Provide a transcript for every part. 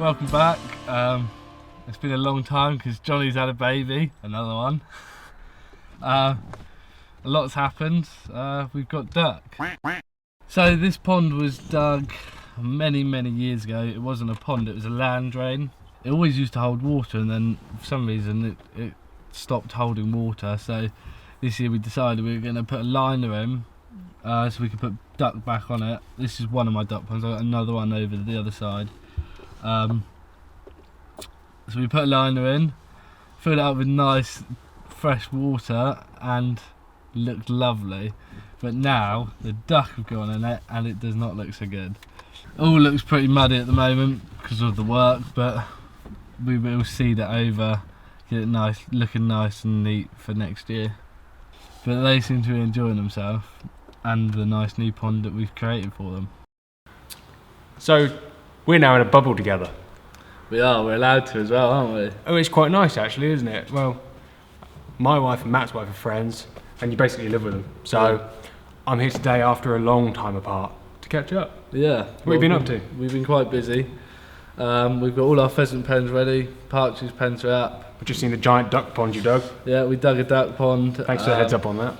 Welcome back. It's been a long time because Johnny's had a baby, another one. A lot's happened. We've got duck. So this pond was dug many years ago. It wasn't a pond, it was a land drain. It always used to hold water, and then for some reason it stopped holding water. So this year we decided we were going to put a liner in so we could put duck back on it. This is one of my duck ponds. I've got another one over the other side. So we put a liner in, filled it up with nice fresh water, and looked lovely. But now the duck have gone in it and it does not look so good. All looks pretty muddy at the moment because of the work, but we will seed it over, get it nice, looking nice and neat for next year. But they seem to be enjoying themselves and the nice new pond that we've created for them. So we're now in a bubble together. We are, we're allowed to as well, aren't we? Oh, it's quite nice actually, isn't it? Well, my wife and Matt's wife are friends, and you basically live with them. So I'm here today after a long time apart to catch up. Yeah. What have you been up to? We've been quite busy. We've got all our pheasant pens ready, partridge pens are up. We've just seen the giant duck pond you dug. Yeah, we dug a duck pond. Thanks for the heads up on that.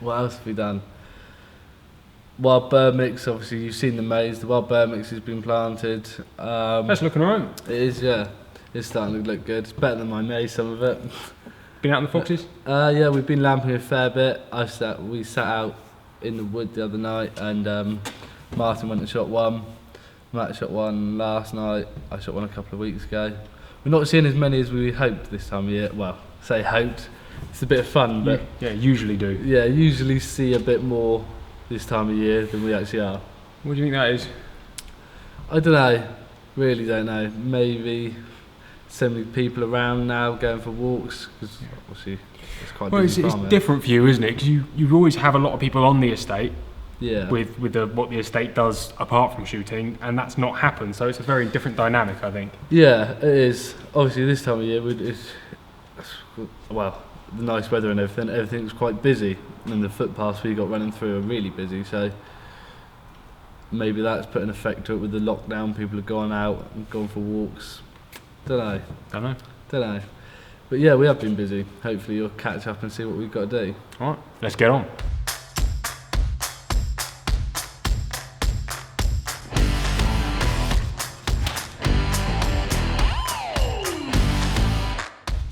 What else have we done? Wild bird mix, obviously you've seen the maize, the wild bird mix has been planted. That's looking alright. It is, yeah. It's starting to look good. It's better than my maize, some of it. Been out in the foxes? Yeah, we've been lamping a fair bit. We sat out in the wood the other night, and Martin went and shot one. Matt shot one last night. I shot one a couple of weeks ago. We're not seeing as many as we hoped this time of year. Well, say hoped. It's a bit of fun, but yeah, usually do. Yeah, usually see a bit more this time of year than we actually are. What do you think that is? I don't know, really don't know. Maybe so many people around now going for walks, because obviously it's quite busy. It's different for you, isn't it? Because you always have a lot of people on the estate. Yeah. With what the estate does apart from shooting, and that's not happened. So it's a very different dynamic, I think. Yeah, it is. Obviously this time of year, well, the nice weather and everything's quite busy, and the footpaths we got running through are really busy, so maybe that's put an effect to it with the lockdown. People have gone out and gone for walks. Don't know. But yeah, we have been busy. Hopefully you'll catch up and see what we've got to do. Alright, let's get on.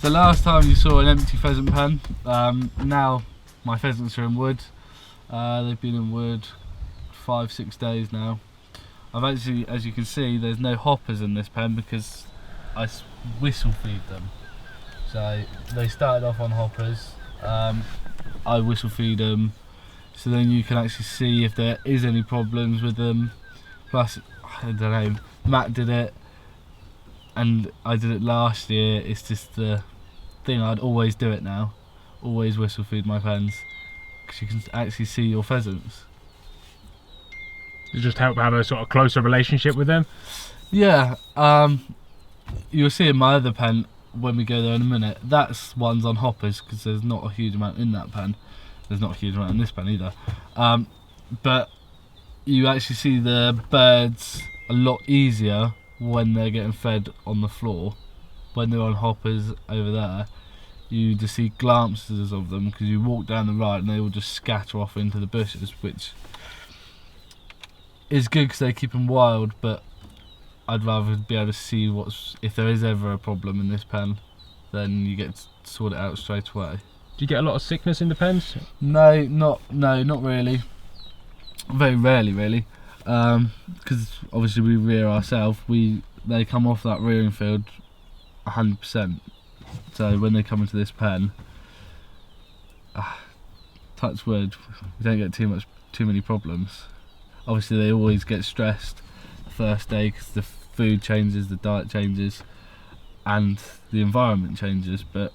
The last time you saw an empty pheasant pen, now my pheasants are in wood. They've been in wood 5-6 days now. I've actually, as you can see, there's no hoppers in this pen because I whistle feed them. So they started off on hoppers. I whistle feed them, so then you can actually see if there is any problems with them. Plus, I don't know, Matt did it and I did it last year. It's just the thing, I'd always do it now. Always whistle feed my pens because you can actually see your pheasants. You just help have a sort of closer relationship with them? Yeah, you'll see in my other pen when we go there in a minute, that's one's on hoppers because there's not a huge amount in that pen. There's not a huge amount in this pen either. But you actually see the birds a lot easier when they're getting fed on the floor. When they're on hoppers over there, you just see glimpses of them because you walk down the right and they will just scatter off into the bushes, which is good because they keep them wild, but I'd rather be able to see if there is ever a problem in this pen, then you get to sort it out straight away. Do you get a lot of sickness in the pens? No, not really. Very rarely, really. Because obviously we rear ourselves. They come off that rearing field 100%. So when they come into this pen, touch wood, we don't get too many problems. Obviously they always get stressed the first day because the food changes, the diet changes, and the environment changes. But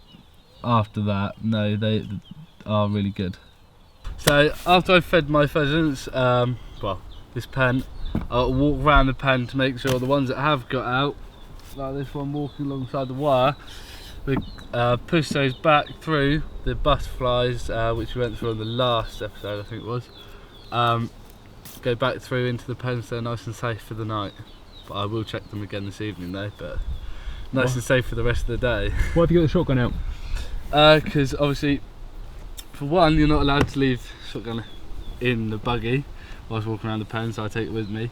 after that, no, they are really good. So after I've fed my pheasants, this pen, I'll walk around the pen to make sure the ones that have got out, like this one walking alongside the wire, we push those back through the butterflies, which we went through on the last episode, I think it was. Go back through into the pen so they're nice and safe for the night. but I will check them again this evening though. But nice and safe for the rest of the day. Why have you got the shotgun out? Because obviously, for one, you're not allowed to leave shotgun in the buggy whilst walking around the pen, so I take it with me.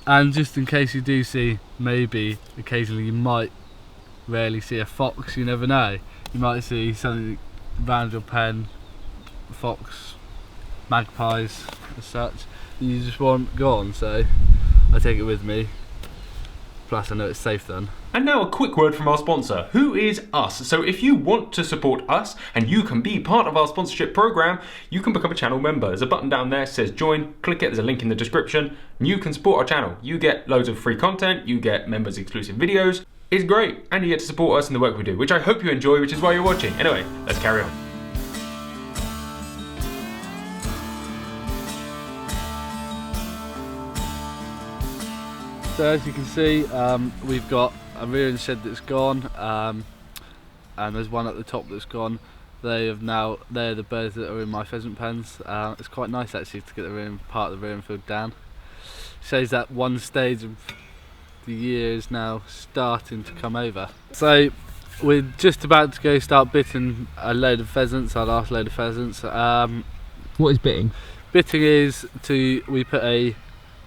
And just in case you do see, maybe occasionally you might rarely see a fox, you never know. You might see something around your pen, fox, magpies as such, that you just want gone, so I take it with me. Plus I know it's safe then. And now a quick word from our sponsor, who is us. So if you want to support us and you can be part of our sponsorship program, you can become a channel member. There's a button down there that says join, click it, there's a link in the description, and you can support our channel. You get loads of free content, you get members exclusive videos. It's great, and you get to support us in the work we do, which I hope you enjoy, which is why you're watching. Anyway, let's carry on. So as you can see, we've got a rearing shed that's gone, and there's one at the top that's gone. They're the birds that are in my pheasant pens. It's quite nice actually to get the part of the rearing field down. Shows that one stage of the year is now starting to come over. So we're just about to go start bitting a load of pheasants, our last load of pheasants. What is bitting? Bitting is we put a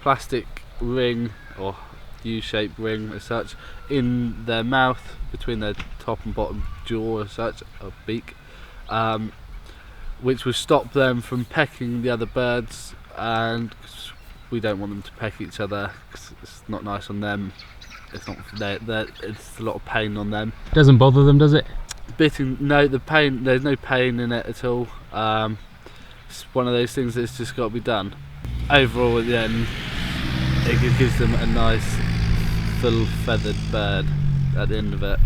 plastic ring or U-shaped ring as such in their mouth between their top and bottom jaw as such, or beak, which will stop them from pecking the other birds, and we don't want them to peck each other because it's not nice on them. It's not it's a lot of pain on them. Doesn't bother them, does it? Bitting, no, there's no pain in it at all. It's one of those things that's just got to be done. Overall at the end, it gives them a nice full feathered bird at the end of it.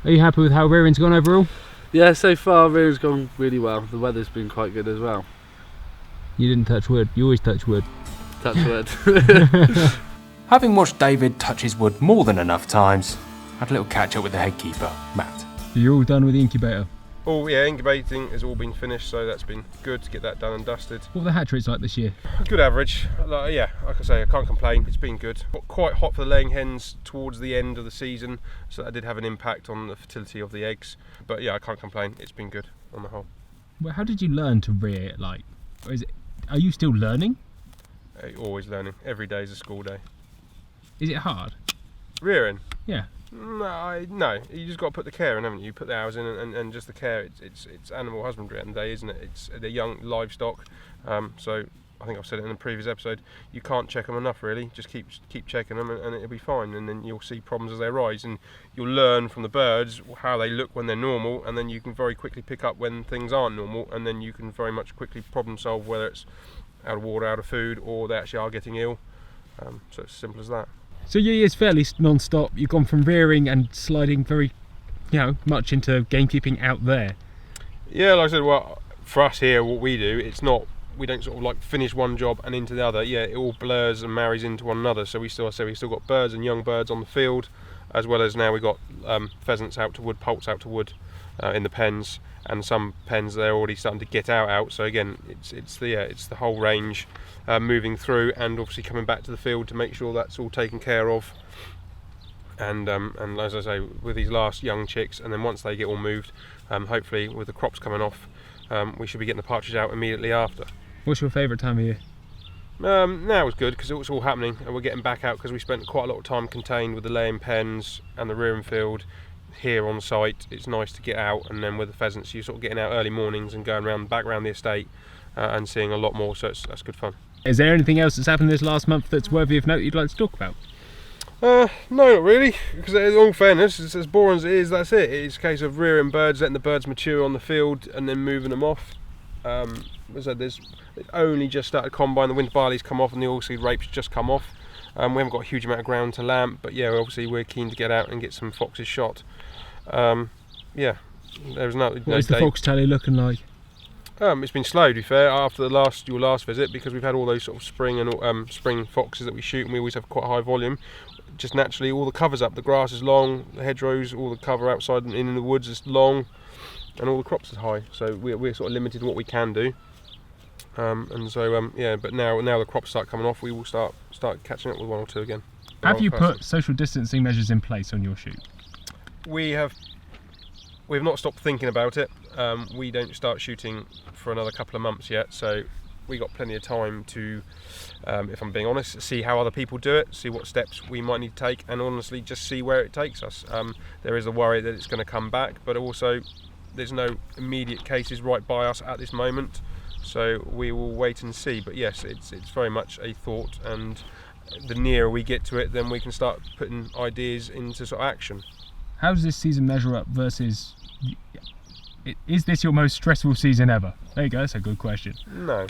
Are you happy with how rearing's gone overall? Yeah, so far rearing's gone really well. The weather's been quite good as well. You didn't touch wood, you always touch wood. Touch wood. Having watched David touch his wood more than enough times, I had a little catch up with the head keeper, Matt. You're all done with the incubator? Oh yeah, incubating has all been finished, so that's been good to get that done and dusted. What were the hatch rates like this year? Good average. Yeah, like I say, I can't complain. It's been good. Got quite hot for the laying hens towards the end of the season, so that did have an impact on the fertility of the eggs. But yeah, I can't complain. It's been good on the whole. Well, how did you learn to rear? Like, are you still learning? Always learning. Every day is a school day. Is it hard? Rearing? Yeah. No, you just got to put the care in, haven't you? You put the hours in and just the care. It's animal husbandry at the day, isn't it? It's the young livestock. So I think I've said it in a previous episode. You can't check them enough, really. Just keep checking them, and it'll be fine. And then you'll see problems as they arise, and you'll learn from the birds how they look when they're normal, and then you can very quickly pick up when things aren't normal, and then you can very much quickly problem solve whether it's out of water, out of food, or they actually are getting ill. So it's as simple as that. So your year's fairly non-stop. You've gone from rearing and sliding very, much into gamekeeping out there. Yeah, like I said, well, for us here, what we do, we don't sort of like finish one job and into the other. Yeah, it all blurs and marries into one another. So we still got birds and young birds on the field, as well as now we've got pheasants out to wood, poults out to wood in the pens, and some pens they're already starting to get out. So again, it's the whole range moving through, and obviously coming back to the field to make sure that's all taken care of. And as I say, with these last young chicks, and then once they get all moved, hopefully with the crops coming off, we should be getting the partridge out immediately after. What's your favourite time of year? Now it's good because it's all happening, and we're getting back out because we spent quite a lot of time contained with the laying pens and the rearing field here on site. It's nice to get out, and then with the pheasants, you're sort of getting out early mornings and going back around the estate and seeing a lot more. So that's good fun. Is there anything else that's happened this last month that's worthy of note you'd like to talk about? No, not really, because in all fairness, it's as boring as it is, that's it. It's a case of rearing birds, letting the birds mature on the field, and then moving them off. As I said, it's only just started combine, the winter barley's come off and the oilseed rape's just come off. We haven't got a huge amount of ground to lamp, but yeah, obviously we're keen to get out and get some foxes shot. Yeah, there's no What is the fox tally looking like? It's been slow, to be fair, after your last visit, because we've had all those sort of spring foxes that we shoot, and we always have quite a high volume. Just naturally, all the cover's up, the grass is long, the hedgerows, all the cover outside and in the woods is long, and all the crops is high. So we're sort of limited in what we can do. Yeah, but now the crops start coming off, we will start catching up with one or two again. Have you put social distancing measures in place on your shoot? We've not stopped thinking about it. We don't start shooting for another couple of months yet, so we got plenty of time to, if I'm being honest, see how other people do it, see what steps we might need to take, and honestly just see where it takes us. There is a worry that it's going to come back, but also there's no immediate cases right by us at this moment, so we will wait and see. But yes, it's very much a thought, and the nearer we get to it, then we can start putting ideas into sort of action. How does this season measure up versus... Is this your most stressful season ever? There you go, that's a good question. No,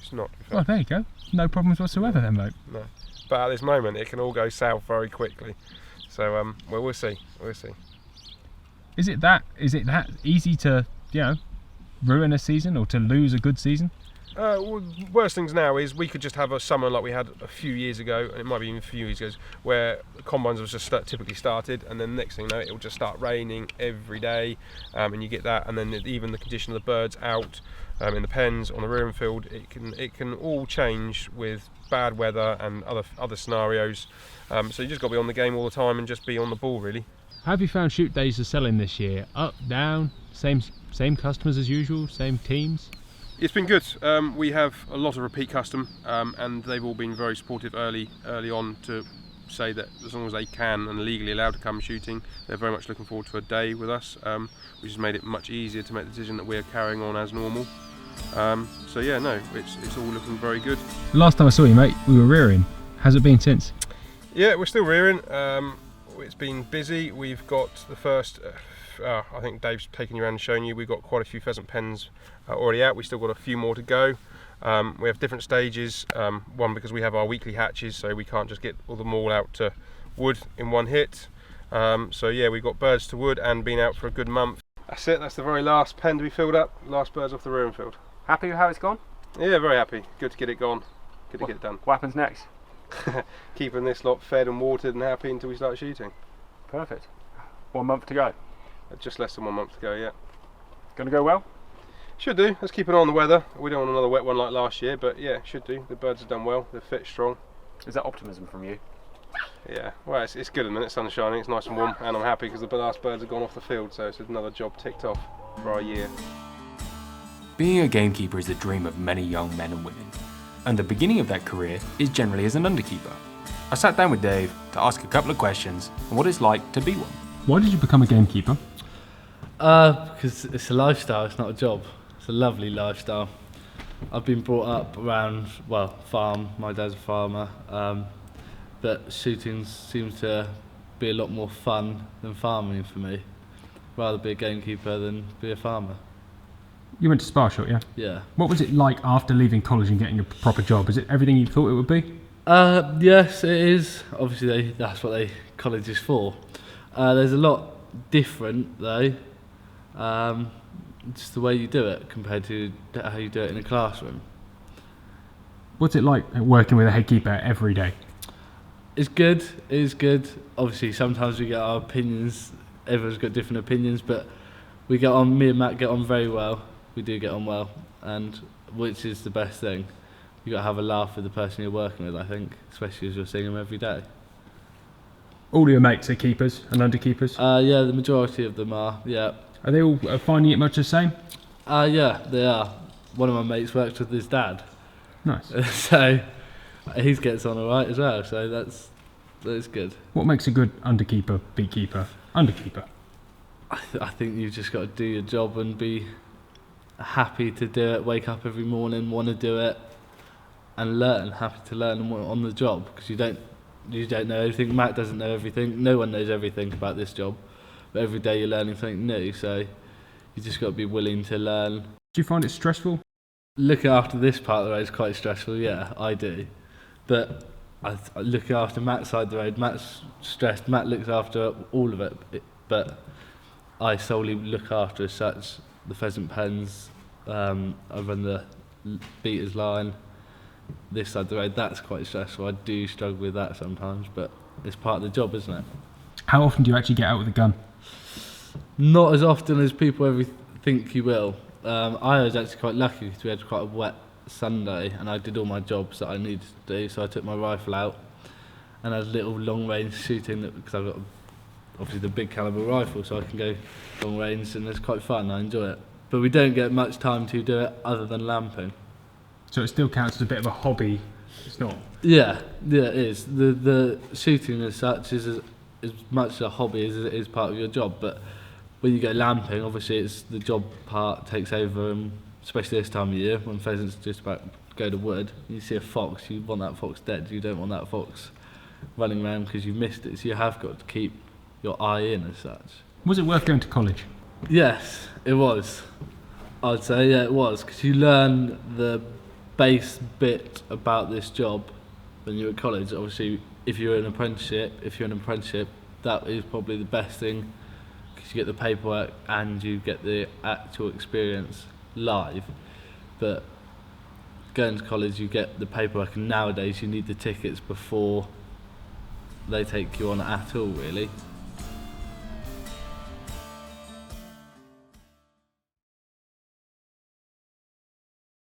it's not. Well, there you go. No problems whatsoever then, mate. No. But at this moment, it can all go south very quickly. So, well, we'll see. Is it that easy to, ruin a season or to lose a good season? Well, worst things now is we could just have a summer like we had a few years ago, and it might be even a few years ago, where the combines have just typically started, and then the next thing you know, it'll just start raining every day, and you get that, and then even the condition of the birds out in the pens on the rearing field, it can all change with bad weather and other scenarios. So you just got to be on the game all the time and just be on the ball, really. How have you found shoot days are selling this year? Up, down, same customers as usual, same teams? It's been good. We have a lot of repeat custom, and they've all been very supportive early on to say that as long as they can and are legally allowed to come shooting, they're very much looking forward to a day with us, which has made it much easier to make the decision that we're carrying on as normal. So yeah, no, it's all looking very good. The last time I saw you, mate, we were rearing. How's it been since? Yeah, we're still rearing. It's been busy. We've got the first, I think Dave's taken you around and shown you, we've got quite a few pheasant pens already out. We've still got a few more to go. We have different stages, one because we have our weekly hatches, so we can't just get all them all out to wood in one hit. So yeah, we've got birds to wood and been out for a good month. That's it, that's the very last pen to be filled up, last birds off the rearing field. Happy with how it's gone? Yeah, very happy. Good to get it gone, good to get it done. What happens next? Keeping this lot fed and watered and happy until we start shooting. Perfect. 1 month to go. Just less than 1 month to go, yeah. Going to go well? Should do. Let's keep an eye on the weather. We don't want another wet one like last year, but yeah, should do. The birds have done well. They're fit, strong. Is that optimism from you? Yeah. Well, it's good at the minute. Sun's shining. It's nice and warm, and I'm happy because the last birds have gone off the field, so it's another job ticked off for our year. Being a gamekeeper is the dream of many young men and women, and the beginning of that career is generally as an underkeeper. I sat down with Dave to ask a couple of questions on what it's like to be one. Why did you become a gamekeeper? Because it's a lifestyle, it's not a job. It's a lovely lifestyle. I've been brought up around, farm. My dad's a farmer, but shooting seems to be a lot more fun than farming for me. Rather be a gamekeeper than be a farmer. You went to Sparshot, yeah? Yeah. What was it like after leaving college and getting a proper job? Is it everything you thought it would be? Yes, it is. Obviously, that's what college is for. There's a lot different though. Just the way you do it compared to how you do it in a classroom. What's it like working with a head keeper every day? It's good. It is good. Obviously, sometimes we get our opinions. Everyone's got different opinions, but we get on. Me and Matt get on very well. We do get on well, and which is the best thing. You got to have a laugh with the person you're working with, I think, especially as you're seeing them every day. All your mates are keepers and underkeepers? Yeah, the majority of them are. Yeah. Are they all finding it much the same? Yeah, they are. One of my mates works with his dad. Nice. So he gets on alright as well, so that's good. What makes a good underkeeper, beekeeper, underkeeper? I think you've just got to do your job and be happy to do it, wake up every morning, want to do it, and learn, happy to learn on the job, because you don't know everything. Matt doesn't know everything. No one knows everything about this job, but every day you're learning something new, so you just got to be willing to learn. Do you find it stressful? Looking after this part of the road is quite stressful, yeah, I do. But I look after Matt's side of the road. Matt's stressed. Matt looks after all of it, but I solely look after as such the pheasant pens. I run the beaters line. This side of the road, that's quite stressful. I do struggle with that sometimes, but it's part of the job, isn't it? How often do you actually get out with a gun? Not as often as people think you will. I was actually quite lucky because we had quite a wet Sunday and I did all my jobs that I needed to do, so I took my rifle out and has little long range shooting because I've got obviously the big caliber rifle, so I can go long range, and it's quite fun. I enjoy it, but we don't get much time to do it other than lamping. So it still counts as a bit of a hobby. It's not. Yeah, it is. The shooting as such is as much a hobby as it is part of your job. But when you go lamping, obviously it's the job part takes over, and especially this time of year when pheasants just about go to wood. You see a fox, you want that fox dead. You don't want that fox running around because you've missed it. So you have got to keep your eye in as such. Was it worth going to college? Yes, it was. I'd say yeah, it was, because you learn the base bit about this job when you're at college. Obviously, if you're in an apprenticeship, that is probably the best thing, because you get the paperwork and you get the actual experience live. But going to college, you get the paperwork, and nowadays you need the tickets before they take you on at all, really.